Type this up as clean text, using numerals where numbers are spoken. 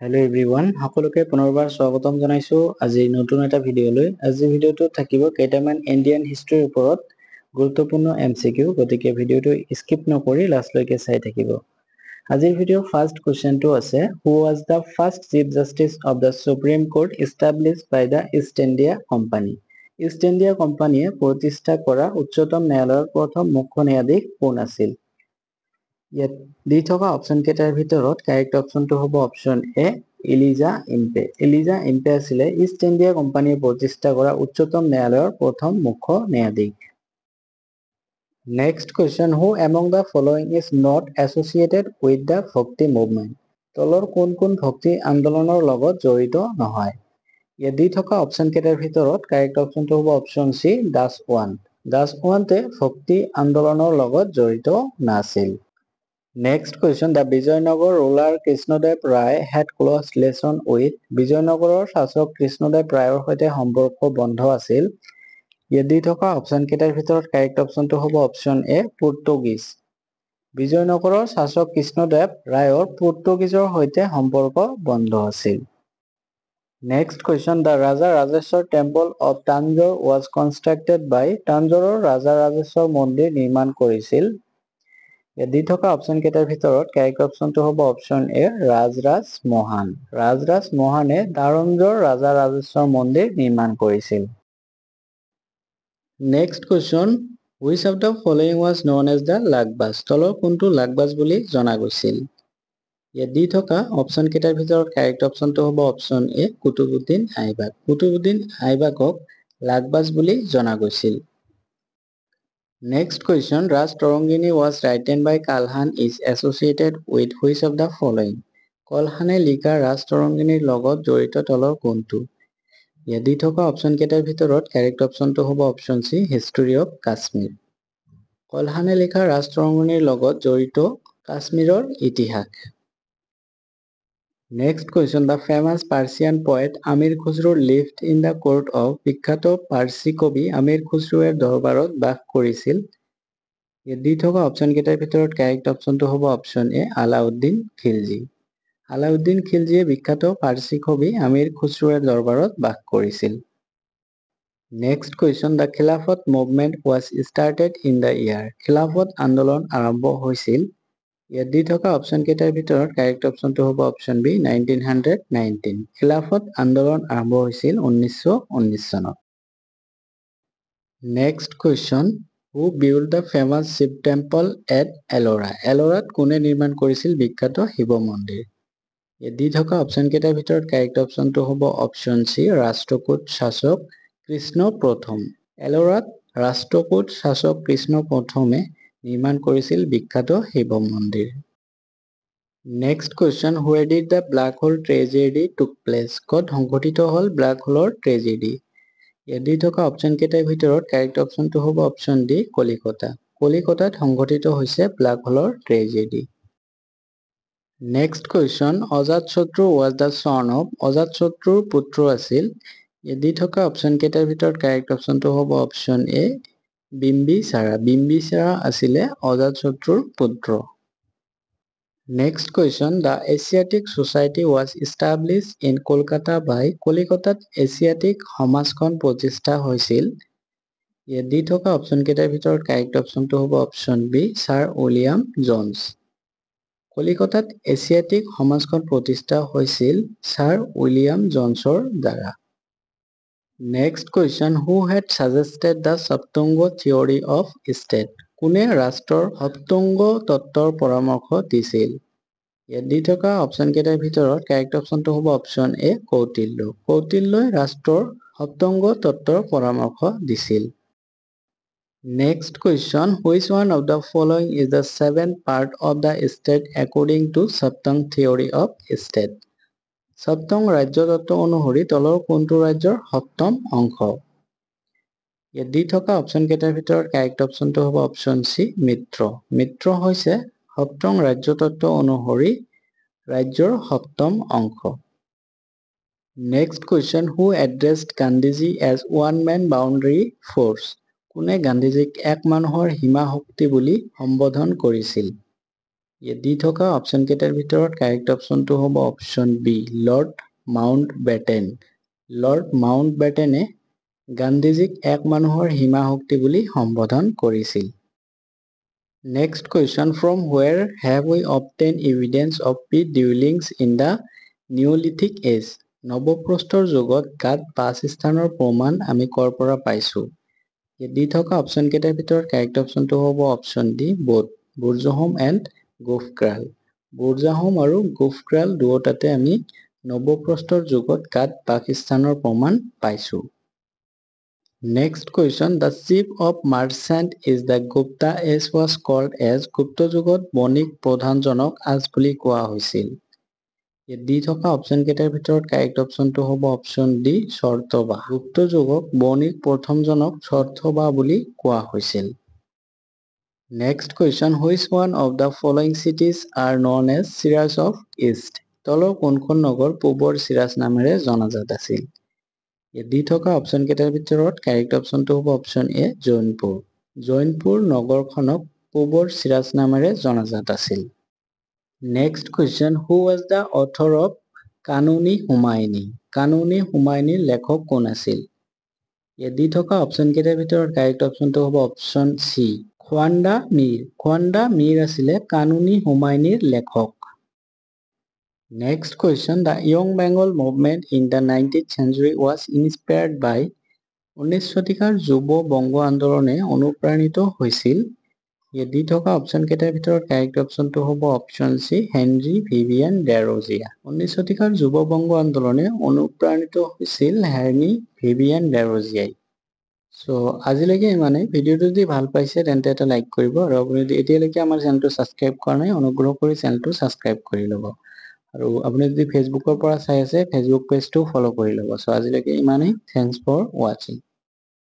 Hello everyone, সকলোকে পুনৰবাৰ স্বাগতম জনাইছো আজি নতুন এটা ভিডিঅলৈ। আজি ভিডিঅটো থাকিব কেইটামান ইণ্ডিয়ান হিষ্ট্ৰীৰ ওপৰত গুৰুত্বপূৰ্ণ এমসিকিউ, গতিকে ভিডিঅটো স্কিপ নকৰি লাষ্টলৈকে চাই থাকিব। আজিৰ ভিডিঅ'ৰ ফাৰ্ষ্ট কোৱেশ্চনটো আছে, হু was the first chief justice of the Supreme Court established by the East India Company? East India কোম্পানীয়ে প্ৰতিষ্ঠা কৰা উচ্চতম ন্যায়ালয়ৰ প্ৰথম মুখ্য ন্যায়াধীশ কোন আছিল? ইয়াত দি থকা অপচন কেইটাৰ ভিতৰত কাৰেক্ট অপচনটো হ'ব অপচন এ, এলিজা ইম্পে। এলিজা ইম্পে আছিলে ইষ্ট ইণ্ডিয়া কোম্পানীয়ে প্ৰতিষ্ঠা কৰা উচ্চতম ন্যায়ালয়ৰ প্ৰথম মুখ্য ন্যায়াধীশ। Next question, who among the following is not associated with the ভক্তি মুভমেণ্ট? তলৰ কোন কোন ভক্তি আন্দোলনৰ লগত জড়িত নহয়? ইয়াত দি থকা অপচন কেইটাৰ ভিতৰত কাৰেক্ট অপচনটো হ'ব অপচন চি, দাসওয়ান্ত। দাসওয়ান্তে ভক্তি আন্দোলনৰ লগত জড়িত নাছিল। Next question, the Vijayanagar ruler Krishnadev Rai had close relation with বিজয়নগৰৰ শাসক কৃষ্ণদেৱ ৰায়ৰ সৈতে সম্পৰ্ক বন্ধ আছিল। ইয়াত দি থকা অপচন কেইটাৰ ভিতৰত কাৰেক্ট অপচনটো হ'ব অপচন এ, পৰ্তুগীজ। বিজয়নগৰৰ শাসক কৃষ্ণদেৱ ৰায়ৰ পৰ্তুগীজৰ সৈতে সম্পৰ্ক বন্ধ আছিল। Next question, the Raja Rajeshwar temple of Tanjore was constructed by তাঞ্জোৰৰ ৰাজা ৰাজেশ্বৰ মন্দিৰ নিৰ্মাণ কৰিছিল। দি থকা অপচন কেইটাৰ ভিতৰত কাৰেক্ট অপচনটো হ'ব অপচন এ, ৰাজৰাজ মহান। ৰাজৰাজ মহানে তাঞ্জোৰ ৰাজা ৰাজেশ্বৰ মন্দিৰ নিৰ্মাণ কৰিছিল। Next question, which of the following was known as the লাকবাজ? তলৰ কোনটো লাকবাজ বুলি জনা গৈছিল? ইয়াত দি থকা অপচন কেইটাৰ ভিতৰত কাৰেক্ট অপচনটো হ'ব অপচন এ, কুতুবুদ্দিন আইবাক। কুতুবুদ্দিন আইবাকক লাকবাজ বুলি জনা গৈছিল। Next question, Raj Tarangini was written by Kalhan is associated with which of the following? কলহানে লিখা ৰাজ তৰংগিনীৰ লগত জড়িত তলৰ কোনটো? ইয়াত দি থকা অপচন কেইটাৰ ভিতৰত কাৰেক্ট অপচনটো হ'ব option C, history of Kashmir. কলহানে লিখা ৰাজ তৰংগিনীৰ লগত জড়িত কাশ্মীৰৰ ইতিহাস। Next question, the famous Persian poet Amir Khusro lived in the court of বিখ্যাত পাৰ্চী কবি আমিৰ খুছৰোৰ দৰবাৰত বাস কৰিছিল। ইয়াত দি থকা অপচন কেইটাৰ ভিতৰত কাৰেক্ট অপচনটো হ'ব অপচন এ, আলাউদ্দিন খিলজী। আলাউদ্দিন খিলজীয়ে বিখ্যাত পাৰ্চী কবি আমিৰ খুছৰোৰ দৰবাৰত বাস কৰিছিল। Next question, the Khilafat movement was started in the year? খিলাফত আন্দোলন আৰম্ভ হৈছিল। ইয়াত দি থকা অপচন কেইটাৰ ভিতৰত কাৰেক্ট অপচনটো হ'ব অপচন বি, 1919। খিলাফত আন্দোলন আৰম্ভ হৈছিল 1919 চনত। Next question, who build the famous Shiva temple at Ellora? এলোৰাত কোনে নিৰ্মাণ কৰিছিল বিখ্যাত শিৱ মন্দিৰ? ইয়াত দি থকা অপচন কেইটাৰ ভিতৰত কাৰেক্ট অপচনটো হ'ব অপচন চি, ৰাষ্ট্ৰকূট শাসক কৃষ্ণ প্ৰথম। এলোৰাত ৰাষ্ট্ৰকূট শাসক কৃষ্ণ প্ৰথমে নিৰ্মাণ কৰিছিল বিখ্যাত শিৱ মন্দিৰ। Next question, where did the black hole tragedy took place? ক'ত সংঘটিত হ'ল ব্লেক হোলৰ ট্ৰেজেডি? ইয়াত দি থকা অপচন কেইটাৰ ভিতৰত কাৰেক্ট অপচনটো হ'ব অপচন ডি, কলিকতা। কলিকতাত সংঘটিত হৈছে ব্লেক হোলৰ tragedy. Next question, Ajatashatru was the son of? অজাতশত্ৰুৰ পুত্ৰ আছিল। ইয়াত দি থকা অপচন কেইটাৰ ভিতৰত কাৰেক্ট অপচনটো হ'ব অপচন এ, বিম্বিসাৰা। বিম্বিসাৰা আছিলে অজাতশত্ৰুৰ পুত্ৰ। Next question, the Asiatic Society was established in Kolkata by? কলিকতাত এছিয়াটিক সমাজখন প্ৰতিষ্ঠা হৈছিল। ইয়াত দি থকা অপচন কেইটাৰ ভিতৰত কাৰেক্ট অপচনটো হ'ব option B, sir William Jones. কলিকতাত এছিয়াটিক সমাজখন প্ৰতিষ্ঠা হৈছিল ছাৰ উইলিয়াম জোন্সৰ দ্বাৰা। Next question, who had suggested the saptanga theory of state? কোনে ৰাষ্ট্ৰৰ সপ্তংগ তত্ত্বৰ পৰামৰ্শ দিছিল? ইয়াত দি থকা অপচন কেইটাৰ ভিতৰত কাৰেক্ট অপচনটো হ'ব অপচন এ, কৌটিল্য। কৌটিল্যই ৰাষ্ট্ৰৰ সপ্তংগ তত্ত্বৰ পৰামৰ্শ দিছিল। Next question, which one of the following is the seventh part of the state according to saptanga theory of state? সপ্তং ৰাজ্য তত্ত্ব অনুসৰি তলৰ কোনটো ৰাজ্যৰ সপ্তম অংশ? ইয়াত দি থকা অপচন কেইটাৰ ভিতৰত কাৰেক্ট অপচনটো হ'ব অপচন চি, মিত্ৰ। মিত্ৰ হৈছে সপ্তং ৰাজ্য তত্ত্ব অনুসৰি ৰাজ্যৰ সপ্তম অংশ। Next question, who addressed Gandhiji as one man boundary force? কোনে গান্ধীজীক এক মানুহৰ সীমা শক্তি বুলি সম্বোধন কৰিছিল? ইয়াত দি থকা অপশ্যন কেইটাৰ ভিতৰত কাৰেক্ট অপশ্যনটো হ'ব option B Lord Mountbatten. Lord মাউণ্ট বেটেনে গান্ধীজীক এক মানুহৰ সীমা শক্তি বুলি সম্বোধন কৰিছিল। Next question, from where have we obtain evidence of pit dwellings in the neolithic age. নৱপ্ৰস্তৰ যুগত গাত বাসস্থানৰ প্ৰমাণ আমি ক'ৰ পৰা পাইছোঁ? ইয়াত দি থকা অপশ্যন কেইটাৰ ভিতৰত কাৰেক্ট অপশ্যনটো হ'ব অপশ্যন ডি বোথ বুৰজাহোম এণ্ড গোফক্ৰাল। বুৰজাহোম আৰু গোফক্ৰাল দুয়োটাতে আমি নৱপ্ৰস্তৰ যুগত গাত বাসস্থানৰ প্ৰমাণ পাইছোঁ। Next question, the chief of merchant is the Gupta age was called as. গুপ্ত যুগত বণিক প্ৰধানজনক আজ বুলি কোৱা হৈছিল। ইয়াত দি থকা অপশ্যন কেইটাৰ ভিতৰত কাৰেক্ট অপশ্যনটো হ'ব অপশ্যন ডি চৰ্তবাহ। গুপ্ত যুগক বণিক প্ৰথমজনক চৰ্তবাহ বুলি কোৱা হৈছিল। Next question, which one of the following cities are known as Shiraz of east. তলৰ কোনখন নগৰ পূবৰ চিৰাজ নামেৰে জনাজাত আছিল? ইয়াত দি থকা অপশ্যন কেইটাৰ ভিতৰত কাৰেক্ট অপশ্যনটো হ'ব অপশ্যন এ জৌনপুৰ। জৌনপুৰ নগৰখনক পূবৰ চিৰাজ নামেৰে জনাজাত আছিল। Next question, who was the author of Qanuni Humayuni. Qanuni হুমায়ুনীৰ লেখক কোন আছিল? ইয়াত দি থকা অপশ্যন কেইটাৰ ভিতৰত কাৰেক্ট অপশ্যনটো হ'ব option C Khwandamir. Khwandamir আছিলে কানুনী হুমায়ুনীৰ লেখক। Next question, the young Bengal movement in the 19th century was inspired by। 19 শতিকাৰ যুৱ বংগ আন্দোলনে অনুপ্ৰাণিত হৈছিল। ইয়াত দি থকা অপশ্যন কেইটাৰ ভিতৰত কাৰেক্ট অপশ্যনটো হ'ব অপশ্যন চি হেনৰি ভিভিয়ান ডেৰ'জিয়া। 19 শতিকাৰ যুৱ বংগ আন্দোলনে অনুপ্ৰাণিত হৈছিল হেনৰি ভিভিয়ান ডেৰ'জিয়াই। চ' আজিলৈকে ইমানেই। ভিডিঅ'টো যদি ভাল পাইছে তেন্তে এটা লাইক কৰিব, আৰু আপুনি যদি এতিয়ালৈকে আমাৰ চেনেলটো ছাবস্ক্ৰাইব কৰা নাই অনুগ্ৰহ কৰি চেনেলটো ছাবস্ক্ৰাইব কৰি ল'ব। আৰু আপুনি যদি ফেচবুকৰ পৰা চাই আছে ফেচবুক পেজটো ফ'ল' কৰি ল'ব। চ' আজিলৈকে ইমানেই। থেংকছ ফৰ ৱাচিং।